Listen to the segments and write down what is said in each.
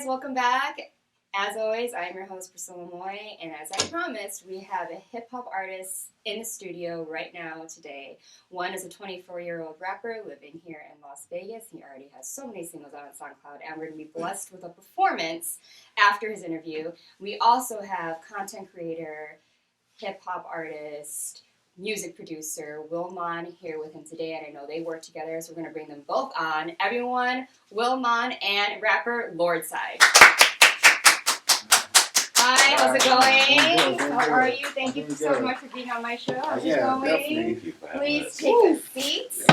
welcome back. As always, I'm your host, Priscilla Moy, and as I promised, we have a hip-hop artist in the studio right now today. One is a 24-year-old rapper living here in Las Vegas. He already has so many singles out on SoundCloud, and we're going to be blessed with a performance after his interview. We also have content creator, hip-hop artist, music producer, Wilmon here with him today, and I know they work together, so we're going to bring them both on. Everyone, Wilmon and rapper Lordside. Hi, how's it going? How are you? Thank you so much for being on my show. How's it going? Definitely. Please take a seat.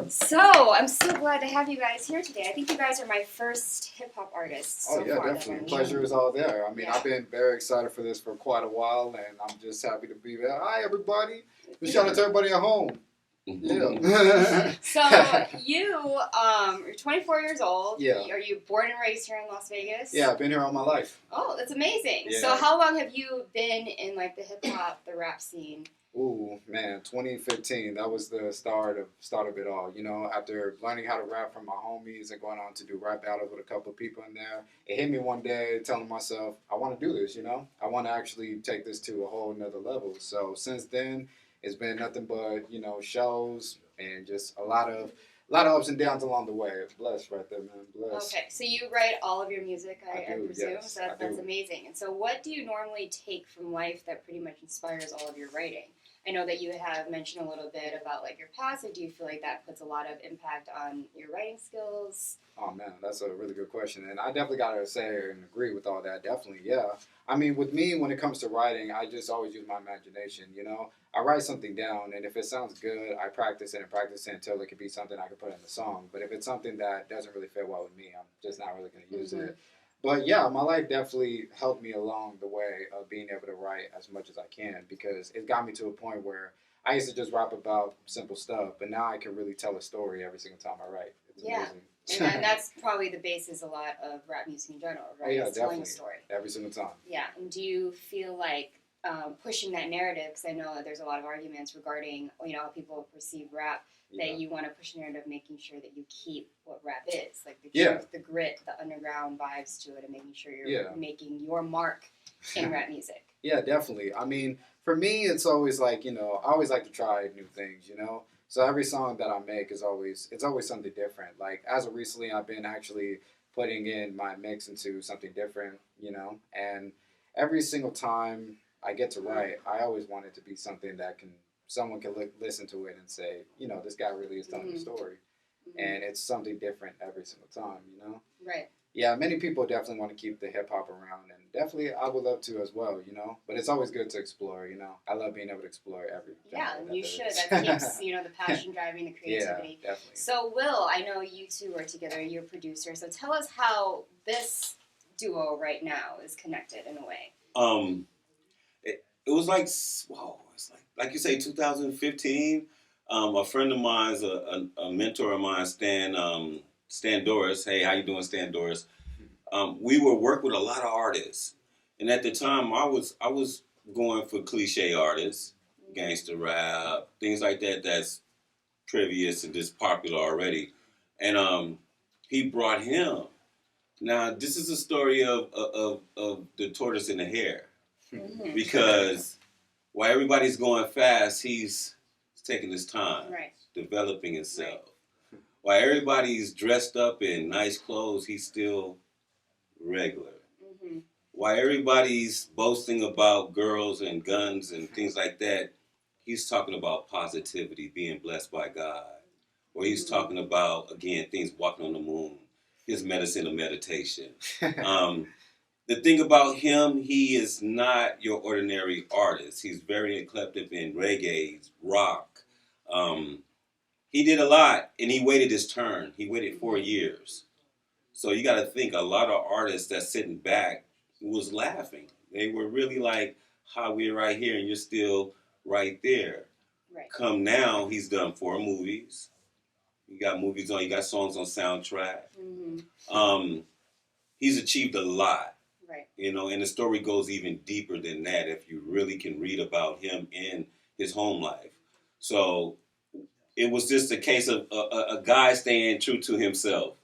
So, I'm so glad to have you guys here today. I think you guys are my first hip-hop artists so far. Definitely. Pleasure is all there. I mean, I've been very excited for this for quite a while, and I'm just happy to be there. Hi, everybody. Shout out to everybody at home. Yeah. So, you're 24 years old. Yeah. Are you born and raised here in Las Vegas? Yeah, I've been here all my life. Oh, that's amazing. Yeah. So, how long have you been in, like, the hip-hop, the rap scene? Ooh, man, 2015, that was the start of it all. You know, after learning how to rap from my homies and going on to do rap battles with a couple of people in there, it hit me one day telling myself, I want to do this, you know? I want to actually take this to a whole nother level. So since then, it's been nothing but, you know, shows and just a lot of ups and downs along the way. Blessed right there, man. Blessed. Okay, so you write all of your music, I presume, yes, so that's amazing. And so what do you normally take from life that pretty much inspires all of your writing? I know that you have mentioned a little bit about, like, your past. Do you feel like that puts a lot of impact on your writing skills? Oh, man, that's a really good question. And I definitely got to say and agree with all that. Definitely, yeah. I mean, with me, when it comes to writing, I just always use my imagination, you know? I write something down, and if it sounds good, I practice it until it could be something I could put in the song. But if it's something that doesn't really fit well with me, I'm just not really going to use it. But yeah, my life definitely helped me along the way of being able to write as much as I can, because it got me to a point where I used to just rap about simple stuff, but now I can really tell a story every single time I write. It's amazing. And that's probably the basis a lot of rap music in general, right? Oh, yeah, it's telling a story. Every single time. Yeah, and do you feel like pushing that narrative, because I know that there's a lot of arguments regarding, you know, how people perceive rap, that you want to push a narrative, making sure that you keep what rap is, like the truth, the grit, the underground vibes to it, and making sure you're making your mark in rap music. Yeah, definitely. I mean, for me, it's always like, you know, I always like to try new things, you know? So every song that I make it's always something different. Like, as of recently, I've been actually putting in my mix into something different, you know? And every single time I get to write, I always want it to be something that someone can listen to it and say, you know, this guy really is telling a story. And it's something different every single time, you know? Right. Yeah, many people definitely want to keep the hip-hop around, and definitely I would love to as well, you know? But it's always good to explore, you know? I love being able to explore every genre. Yeah, you should. That keeps, you know, the passion driving the creativity. Yeah, definitely. So, Will, I know you two are together. You're a producer. So tell us how this duo right now is connected in a way. It was like, whoa, it's like you say, 2015. A friend of mine's, a mentor of mine, Stan Doris. Hey, how you doing, Stan Doris? We were working with a lot of artists, and at the time, I was going for cliche artists, gangster rap, things like that. That's previous and just popular already, and he brought him. Now, this is a story of the tortoise and the hare. Because while everybody's going fast, he's taking his time, developing himself. While everybody's dressed up in nice clothes, he's still regular. While everybody's boasting about girls and guns and things like that, he's talking about positivity, being blessed by God. Or he's talking about, again, things walking on the moon, his medicine of meditation. The thing about him, he is not your ordinary artist. He's very eclectic in reggae, rock. He did a lot, and he waited his turn. He waited 4 years. So you got to think, a lot of artists that's sitting back was laughing. They were really like, how we're right here, and you're still right there. Right. Come now, he's done 4 movies. You got movies on, you got songs on soundtrack. He's achieved a lot. Right. You know, and the story goes even deeper than that if you really can read about him in his home life. So it was just a case of a guy staying true to himself.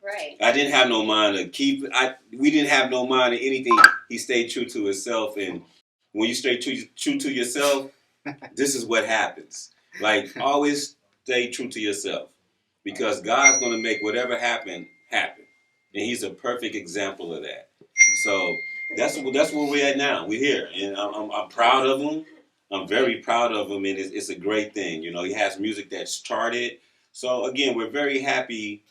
Right. I didn't have no mind to keep. We didn't have no mind to anything. He stayed true to himself, and when you stay true to yourself, this is what happens. Like always, stay true to yourself, because God's gonna make whatever happen, and He's a perfect example of that. So that's where we're at now. We're here, and I'm proud of him. I'm very proud of him, and it's a great thing. You know, he has music that's charted. So again, we're very happy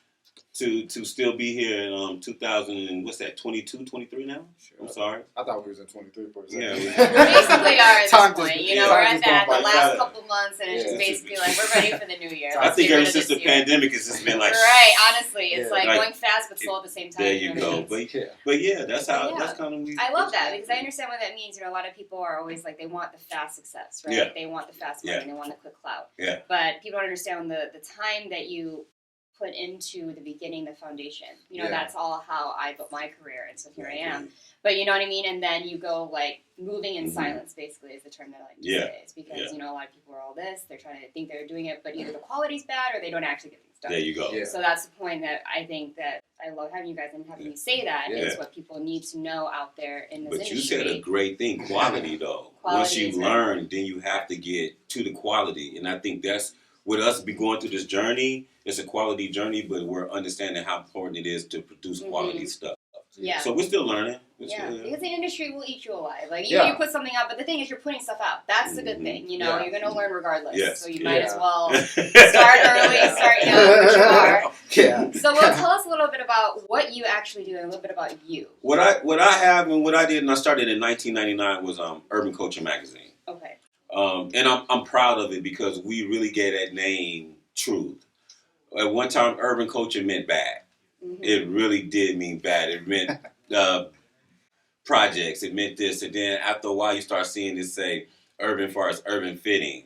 to still be here in 2000 and what's that, 22, 23 now? Sure. I'm sorry. I thought we was in 23 for a second. Yeah, We basically are at Time this point. just- You know, time we're at just that gone the by last fast. couple months, and it's just Yeah. basically like we're ready for the new year. I Let's think get ever rid of since this the year. pandemic, it's just been like, Right, honestly, it's Yeah. like Like, going fast but slow at the same time. there you know what I go. mean? But yeah, that's how Yeah. that's kind of. I love that because I understand what that means. You know, a lot of people are always like they want the fast success, right? Yeah. They want the fast money, Yeah. they want the quick clout. Yeah. But people don't understand the time that you put into the beginning, the foundation. You know, Yeah. that's all how I built my career, and so here I am. But you know what I mean? And then you go like moving in Mhm. silence, basically, is the term that I like to Yeah. say. It's because, Yeah. you know, a lot of people are all this, they're trying to think they're doing it, but either the quality's bad or they don't actually get things done. There you go. Yeah. So that's the point that I think that I love having you guys and having you say that is Yeah. what people need to know out there in this But you industry. said a great thing, quality though. Quality Once you is learn, then you have to get to the quality. And I think that's with us be going through this journey, it's a quality journey, but we're understanding how important it is to produce quality stuff. Yeah. So we're still learning. Yeah, because the industry will eat you alive. Like Yeah. you put something out, but the thing is, you're putting stuff out. That's the good thing. You know, Yeah. you're going to learn regardless. Yes. So you might as Yeah. well start early, start young, which you are. Yeah. So, well, tell us a little bit about what you actually do and a little bit about you. What I have and what I did, and I started in 1999, was Urban Culture magazine. Okay. And I'm proud of it because we really gave that name truth. At one time, urban culture meant bad. Mm-hmm. It really did mean bad. It meant projects. It meant this. And then after a while, you start seeing this say urban far as urban fitting.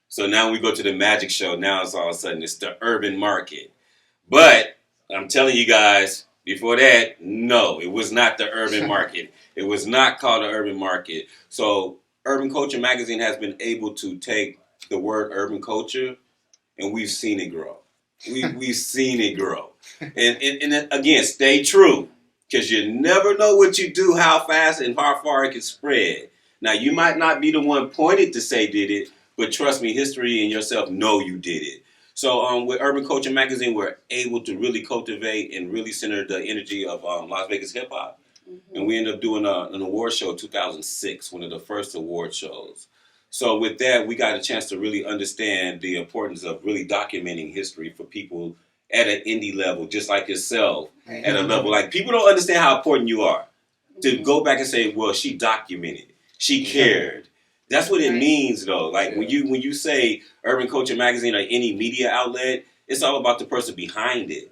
So now we go to the magic show. Now it's all of a sudden it's the urban market. But I'm telling you guys, before that, no, it was not the urban market. It was not called the urban market. So Urban Culture magazine has been able to take the word urban culture, and we've seen it grow. We've seen it grow. And again, stay true, because you never know what you do, how fast and how far it can spread. Now, you might not be the one pointed to say did it, but trust me, history and yourself know you did it. So with Urban Culture magazine, we're able to really cultivate and really center the energy of Las Vegas hip-hop. Mm-hmm. And we ended up doing an award show in 2006, one of the first award shows. So with that, we got a chance to really understand the importance of really documenting history for people at an indie level, just like yourself, Right. at a level. Like, people don't understand how important you are. To Mhm. go back and say, well, she documented, she cared. That's what it Right. means, though. Like, Yeah. when you say Urban Culture magazine or any media outlet, it's all about the person behind it.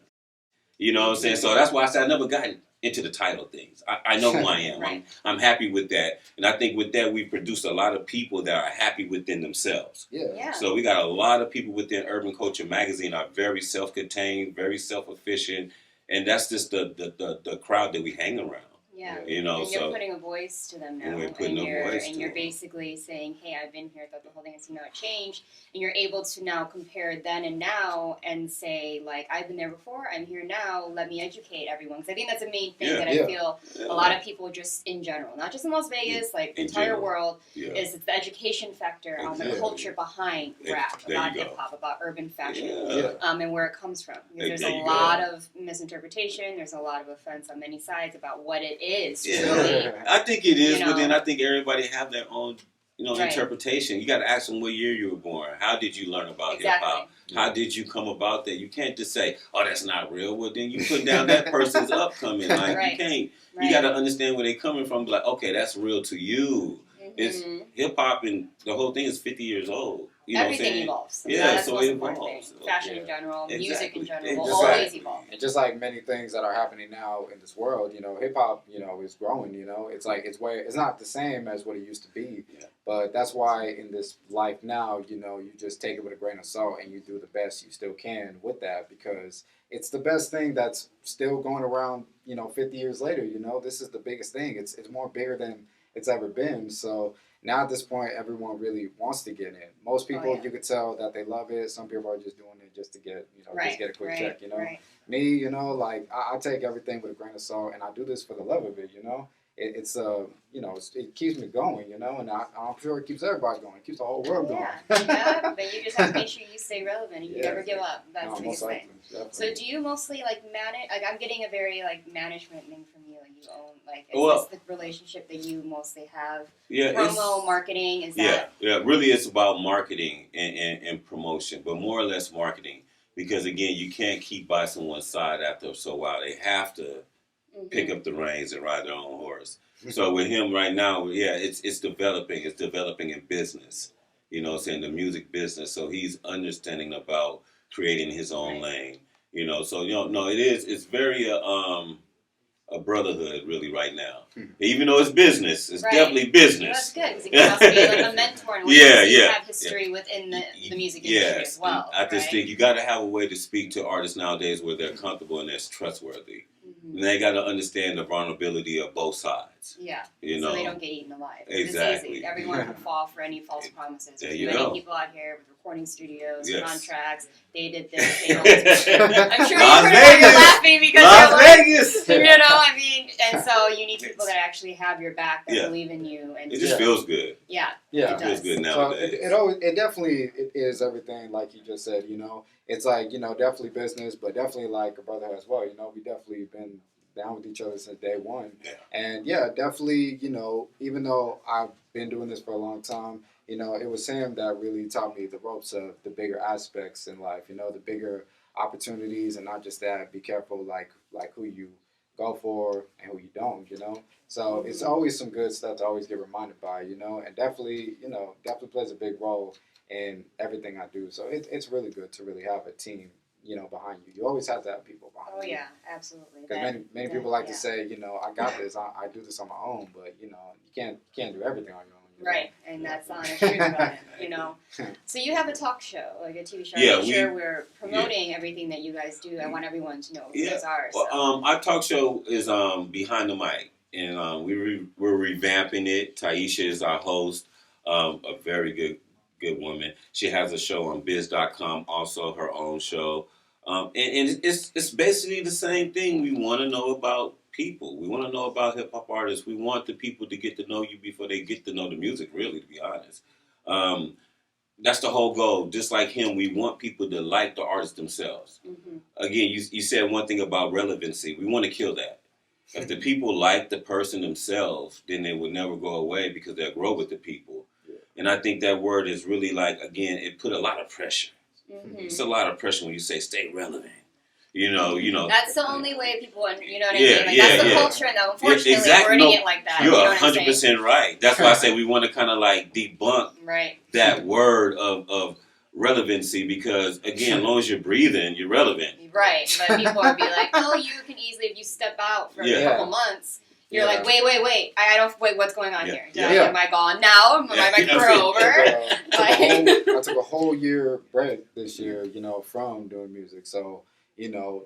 You know what I'm saying? So that's why I said I never gotten into the title things. I know who I am. Right. I'm happy with that. And I think with that, we produced a lot of people that are happy within themselves. Yeah. So we got a lot of people within Urban Culture magazine are very self-contained, very self-efficient. And that's just the crowd that we hang around. Yeah. You know, And you're so putting a voice to them now. And we're putting a voice and to you're them. basically saying, hey, I've been here throughout the whole thing, and seen how it changed. And you're able to now compare then and now and say, like, I've been there before, I'm here now, let me educate everyone. Because I think that's the main thing Yeah. that I Yeah. feel a lot of people just in general, not just in Las Vegas, like the In entire general. world, yeah. is the education factor on the Exactly. culture behind There- rap, there about you go. hip-hop, about urban fashion. Yeah. And where it comes from. Because there's There a you lot go. of misinterpretation, there's a lot of offense on many sides about what it is, Yeah. really. I think it is, You but know. then I think everybody have their own, Right. interpretation. You got to ask them what year you were born. How did you learn about Exactly. hip-hop? How did you come about that? You can't just say, oh, that's not real. Well, then you put down that person's upcoming. Like, Right. you can't. Right. You got to understand where they're coming from. Be like, okay, that's real to you. It's Mhm. hip-hop, and the whole thing is 50 years old. You know what I'm Everything saying? evolves. Yeah, That's so the most it important evolves. thing. Fashion Yeah. in general, music Exactly. in general, will Exactly. always evolve. And just like many things that are happening now in this world, hip hop, is growing. It's like it's not the same as what it used to be. Yeah. But that's why in this life now, you just take it with a grain of salt and you do the best you still can with that, because it's the best thing that's still going around. 50 years later. This is the biggest thing. It's more bigger than it's ever been. So now at this point, everyone really wants to get in. Most people, you could tell that they love it. Some people are just doing it just to get, just get a quick check, Me, like I take everything with a grain of salt, and I do this for the love of it, It's it keeps me going, and I'm sure it keeps everybody going. It keeps the whole world going. Yeah, but you just have to make sure you stay relevant and you never give up. That's the biggest thing. Definitely. So do you mostly like manage? Like I'm getting a very like management thing from you. Like you own like is this the relationship that you mostly have? Yeah, promo marketing is that? Yeah. Really, it's about marketing and promotion, but more or less marketing because again, you can't keep by someone's side after so while. They have to pick up the reins and ride their own horse. So with him right now, it's developing. It's developing in business. Saying the music business. So he's understanding about creating his own lane. So no, it is. It's very a brotherhood really right now. Even though it's business, it's definitely business. Well, that's good because it can also be like a mentor and you have history within the music industry as well. I just think you got to have a way to speak to artists nowadays where they're comfortable and they're trustworthy. And they got to understand the vulnerability of both sides. Yeah. So they don't get eaten alive. Exactly. It's easy. Everyone can fall for any false promises. There's many people out here with recording studios, contracts. They did this. They I'm sure you're laughing because Las Vegas. I mean, and so you need people that actually have your back, that believe in you, and it just feels good. Yeah. It feels good nowadays. So it definitely is everything like you just said. It's like definitely business, but definitely like a brother as well. We definitely been down with each other since day one. Yeah. And definitely, even though I've been doing this for a long time, it was him that really taught me the ropes of the bigger aspects in life, the bigger opportunities, and not just that, be careful like who you go for and who you don't, So it's always some good stuff to always get reminded by, and definitely plays a big role in everything I do. So it's really good to really have a team, behind you. You always have to have people behind you. Oh yeah, absolutely. Because many people like to say, I got this, I do this on my own, but you can't do everything on your own. Right, and that's not the truth about it, So you have a talk show, like a TV show. We're promoting everything that you guys do. I want everyone to know who those are. So. Well, our talk show is Behind the Mic, and we're revamping it. Taisha is our host, a very good woman. She has a show on biz.com, also her own show. And it's basically the same thing. We want to know about people. We want to know about hip-hop artists. We want the people to get to know you before they get to know the music, really, to be honest. That's the whole goal. Just like him, we want people to like the artists themselves. Again, you said one thing about relevancy. We want to kill that. If the people like the person themselves, then they will never go away because they'll grow with the people. And I think that word is really again, it put a lot of pressure. It's a lot of pressure when you say stay relevant. That's the only way people, what I mean? That's the culture, and unfortunately, wording it like that. You're 100% right. That's why I say we want to kind of debunk that word of relevancy because, again, as long as you're breathing, you're relevant. Right, but people are be like, oh, you can easily, if you step out for a couple months, you're like, wait, wait, what's going on here? Am I gone now? Am I career over? I took a whole year break this year, from doing music, so...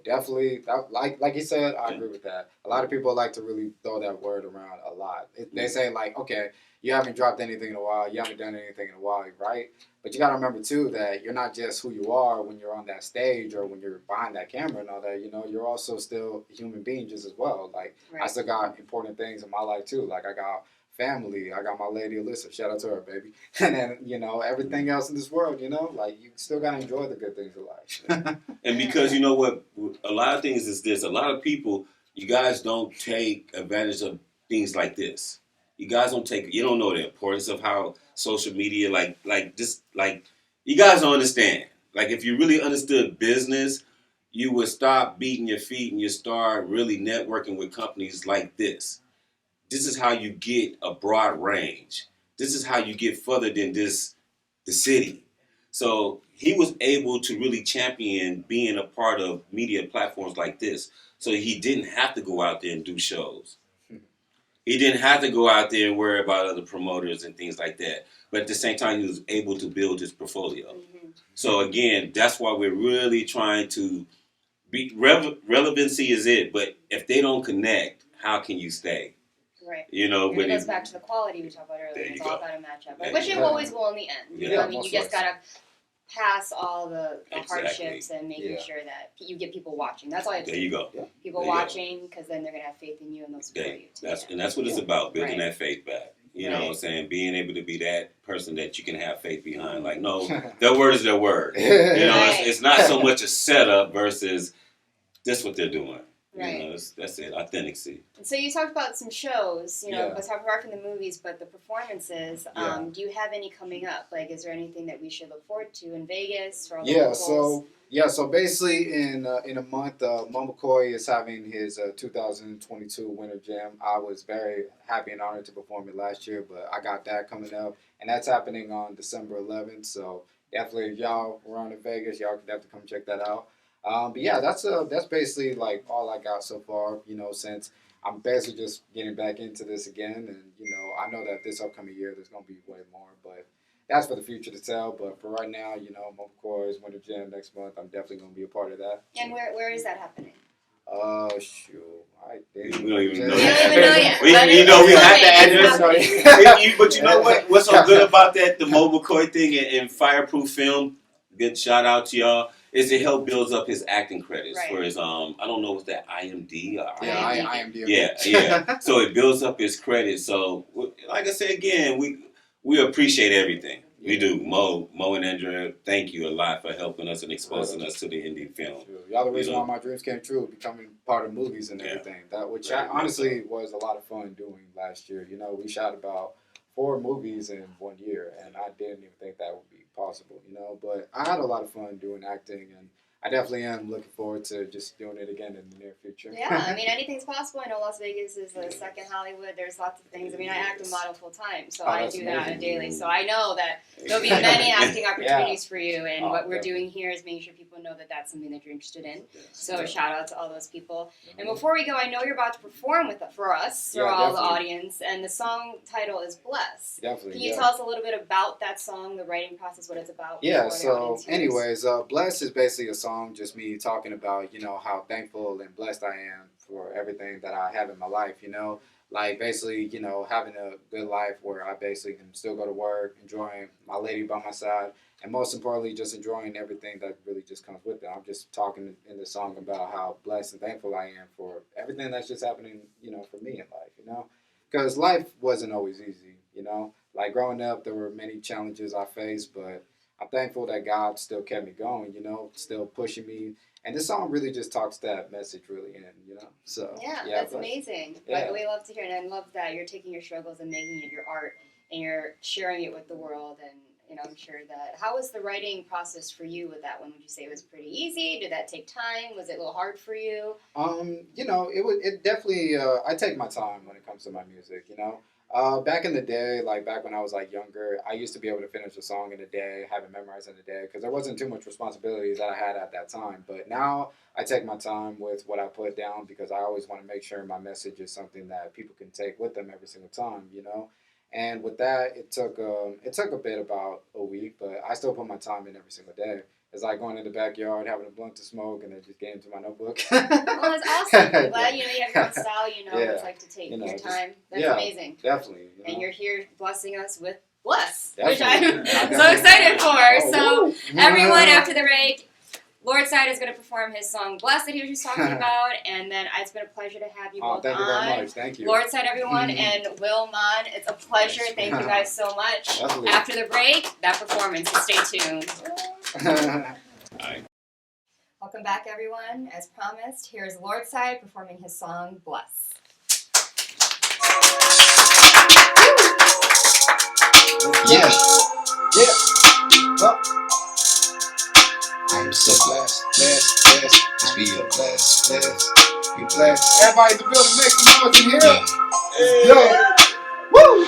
definitely, like you said, I agree with that. A lot of people like to really throw that word around a lot. They say, okay, you haven't dropped anything in a while, you haven't done anything in a while, right? But you got to remember, too, that you're not just who you are when you're on that stage or when you're behind that camera and all that. You're also still a human being just as well. I still got important things in my life, too. I got family. I got my lady Alyssa. Shout out to her, baby. And then, everything else in this world, you still got to enjoy the good things of life. And because, you know what, a lot of things is this. A lot of people, you guys don't take advantage of things like this. You guys you don't know the importance of how social media, you guys don't understand. If you really understood business, you would stop beating your feet and you start really networking with companies like this. This is how you get a broad range. This is how you get further than the city. So he was able to really champion being a part of media platforms like this. So he didn't have to go out there and do shows. He didn't have to go out there and worry about other promoters and things like that. But at the same time, he was able to build his portfolio. So again, that's why we're really trying to relevancy is it. But if they don't connect, how can you stay? Right. You know, And but it goes back to the quality we talked about earlier. There you It's all go. about a matchup, There which you it go. always will in the end. Yeah, I mean, you just gotta pass all the hardships and making sure that you get people watching. That's all. There you go. People There you watching, because then they're gonna have faith in you and they'll support you. That's what it's about, building that faith back. You know Right. what I'm saying? Being able to be that person that you can have faith behind. Like, no, their word is their word. You know, Right. it's not so much a setup versus this what they're doing. Right. You know, that's it. Authenticity. So you talked about some shows, you know, Yeah. apart from the movies, but the performances. Yeah. Do you have any coming up? Like, is there anything that we should look forward to in Vegas or all the Yeah, locals? so basically in a month, Mo McCoy is having his 2022 Winter Jam. I was very happy and honored to perform it last year, but I got that coming up, and that's happening on December 11th. So definitely, if y'all around in Vegas, y'all can definitely come check that out. But yeah, that's basically like all I got so far. You know, since I'm basically just getting back into this again, and you know, I know that this upcoming year there's gonna be way more, but that's for the future to tell. But for right now, you know, Mo McCoy's Winter Jam next month. I'm definitely gonna be a part of that. And where is that happening? Shoot, We don't even know We that. don't even know yet. We, But you know, we it's have the happening. address. It's happening. But you know what? What's so good about that, the Mo McCoy thing and Fireproof Film, good shout out to y'all, is it help builds up his acting credits Right. for his, I don't know what's that, IMD? Or Yeah, IMDb. I am the Yeah. So it builds up his credits. So, like I said again, we appreciate everything. We do. Mo and Andrea, thank you a lot for helping us and exposing us to the indie film. Y'all the reason why my dreams came true, becoming part of movies and Yeah. everything. That which Right. honestly was a lot of fun doing last year. You know, we shot about 4 movies in 1 year, and I didn't even think that would be possible. You know, but I had a lot of fun doing acting, and I definitely am looking forward to just doing it again in the near future. Yeah, I mean, anything's possible. I know Las Vegas is the second Hollywood. There's lots of things. I mean, I act and model full time, so I that's do that amazing. daily. So I know that there'll be many acting opportunities for you. And Oh, what we're definitely. doing here is making sure people know that that's something that you're interested in. So Yeah. shout out to all those people. And before we go, I know you're about to perform for us, for Yeah, all definitely. the audience. And the song title is Bless. Definitely. Can you yeah. tell us a little bit about that song, the writing process, what it's about? Yeah, before the so audience hears? anyways, Blessed is basically a song just me talking about, you know, how thankful and blessed I am for everything that I have in my life, you know. Like basically, you know, having a good life where I basically can still go to work, enjoying my lady by my side, and most importantly, just enjoying everything that really just comes with it. I'm just talking in the song about how blessed and thankful I am for everything that's just happening, you know, for me in life, you know. Because life wasn't always easy, you know. Like growing up, there were many challenges I faced, but I'm thankful that God still kept me going, you know, still pushing me. And this song really just talks that message really in, you know. So Yeah, that's but- amazing. Yeah. Like, we love to hear it, and I love that you're taking your struggles and making it your art, and you're sharing it with the world. And you know, I'm sure that. How was the writing process for you with that one? Would you say it was pretty easy? Did that take time? Was it a little hard for you? You know, it definitely. I take my time when it comes to my music. You know, back in the day, like back when I was like younger, I used to be able to finish a song in a day, have it memorized in a day, because there wasn't too much responsibility that I had at that time. But now I take my time with what I put down because I always want to make sure my message is something that people can take with them every single time. You know. And with that, it took a bit about a week, but I still put my time in every single day. It's like going in the backyard, having a blunt to smoke, and then just getting to my notebook. Well, that's awesome. I'm glad you have your own style. You know what it's Yeah. like to take You know, your just- time. That's yeah. amazing. Definitely. You know? And you're here blessing us with Bless, which Definitely. I'm Yeah, so definitely. excited for. Oh, So woo. everyone, after the break, Lord Side is going to perform his song Bless that he was just talking about, and then it's been a pleasure to have you Oh, both thank you on. very much. Thank you. Lord Side, everyone, and Will Mon, it's a pleasure. Thank you guys so much. Definitely. After the break, that performance, so stay tuned. Alright. Welcome back, everyone. As promised, here's Lord Side performing his song Bless. Yeah, Well, I'm so blessed, just be a blessed, be blessed. everybody in the building, make some noise in here. Yeah. Yo. Woo.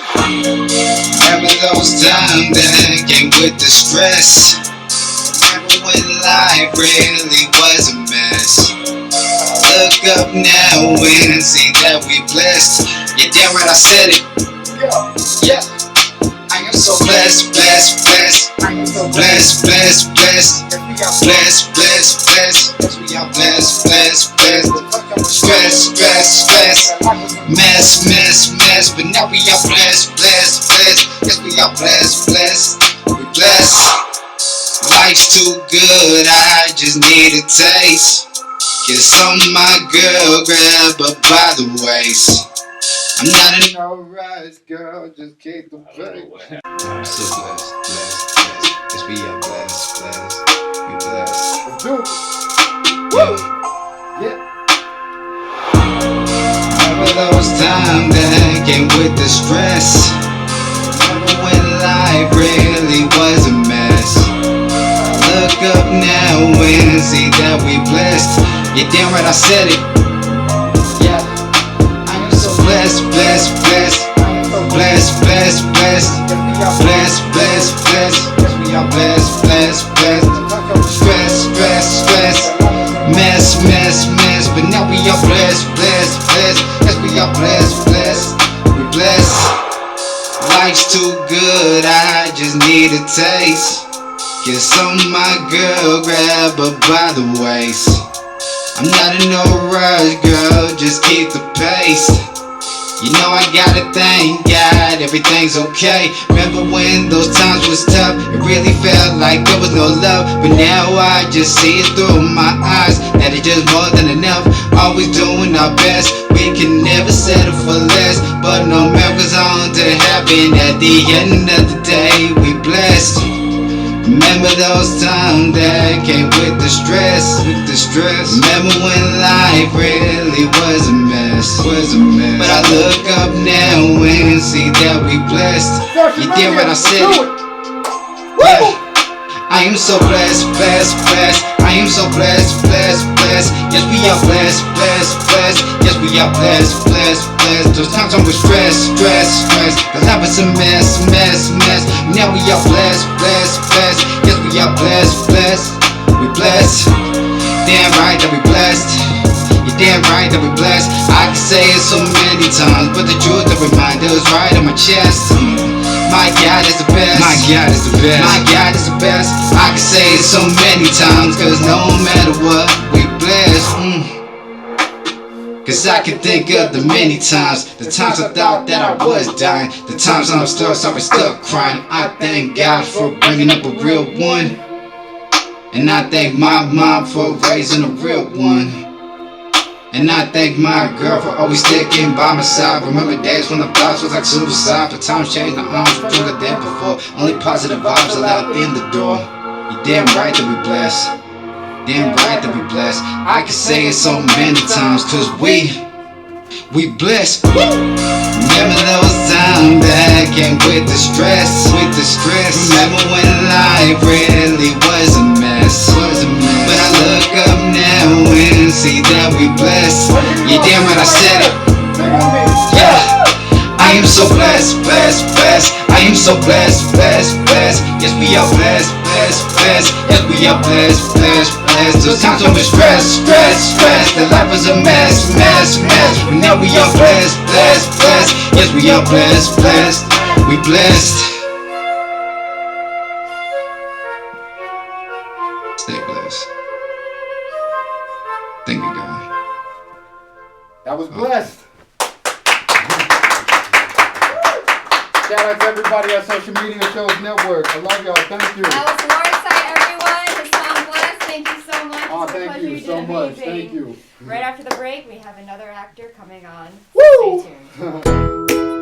Remember those times that came with the stress. Remember when life really was a mess. Look up now and see that we blessed. You damn right I said it. Yo. Yeah. I am so blessed. I am so blessed, blessed, blessed, blessed, blessed, blessed. Yes, we are blessed, blessed, blessed. Stress, stress, stress, mess, mess, mess. But now we are blessed, blessed, blessed. Yes, we are blessed, blessed. We blessed. Life's too good, I just need a taste. Kiss on my girl, grab her by the waist. I'm not in no rush, girl, just keep the faith. I'm so blessed, blessed, blessed. Yes, we are blessed, blessed. We blessed. Let's do it. Woo! Yeah. Remember those times that came with the stress. Remember when life really was a mess. Look up now and see that we blessed. Yeah, damn right, I said it. Yeah, I am so blessed, blessed, blessed. Blessed, blessed, blessed. Blessed, blessed, blessed. Yes, we are blessed, blessed, blessed. Stress, stress, stress. Mess, mess, mess. But now we are blessed, blessed, blessed. Yes, we are blessed, blessed. We blessed. Life's too good, I just need a taste. Kiss on my girl, grab her by the waist. I'm not in no rush, girl, just keep the pace. You know I gotta thank God, everything's okay. Remember when those times was tough? It really felt like there was no love. But now I just see it through my eyes, that it's just more than enough. Always doing our best, we can never settle for less. But no miracles on to heaven, at the end of the day we blessed. Remember those times that came with the stress, Remember when life really was a mess, But I look up now and see that we blessed. You did what I said. Yeah. I am so blessed, blessed, blessed. I am so blessed, blessed, blessed. Yes, we are blessed, blessed, blessed. Yes, we are blessed, blessed, blessed. Those times I'm with stress, stress, stress. Cause life was a mess, mess, mess. Now we are blessed, blessed, blessed. Yes, we are blessed, blessed. We blessed. Damn right that we blessed. You're damn right that we blessed. I can say it so many times, but the truth that reminds us right on my chest. My God is the best. My God is the best. My God is the best. I can say it so many times, cause no matter what, we blessed. Cause I can think of the many times, the times I thought that I was dying, the times I'm still stuck crying. I thank God for bringing up a real one, and I thank my mom for raising a real one. And I thank my girl for always sticking by my side. Remember days when the thoughts was like suicide, but times changed, the arms were stronger than before. Only positive vibes allowed in the door. You damn right that we blessed. Damn right that we blessed. I can say it so many times, cause we blessed. Remember those times that came with the stress, Remember when life really was a mess, But I look up now and see that we blessed. You damn right I said it. Yeah. I am so blessed, blessed, blessed. I am so blessed, blessed, blessed. Yes, we are blessed, blessed, blessed. Yes, we are blessed, blessed, blessed. Those times when we stress, stress, stress. The life was a mess, mess, mess. But now we are blessed, blessed, blessed. Yes, we are blessed, blessed. We blessed. Stay blessed. Thank you, God. That was blessed. Shout out to everybody at Social Media Shows Network. I love y'all. Thank you. That was Northside, everyone. His song Blessed. Thank you so much. Oh, It's a thank pleasure. you did so much. amazing. Thank you. Right after the break, we have another actor coming on. Woo! Stay tuned.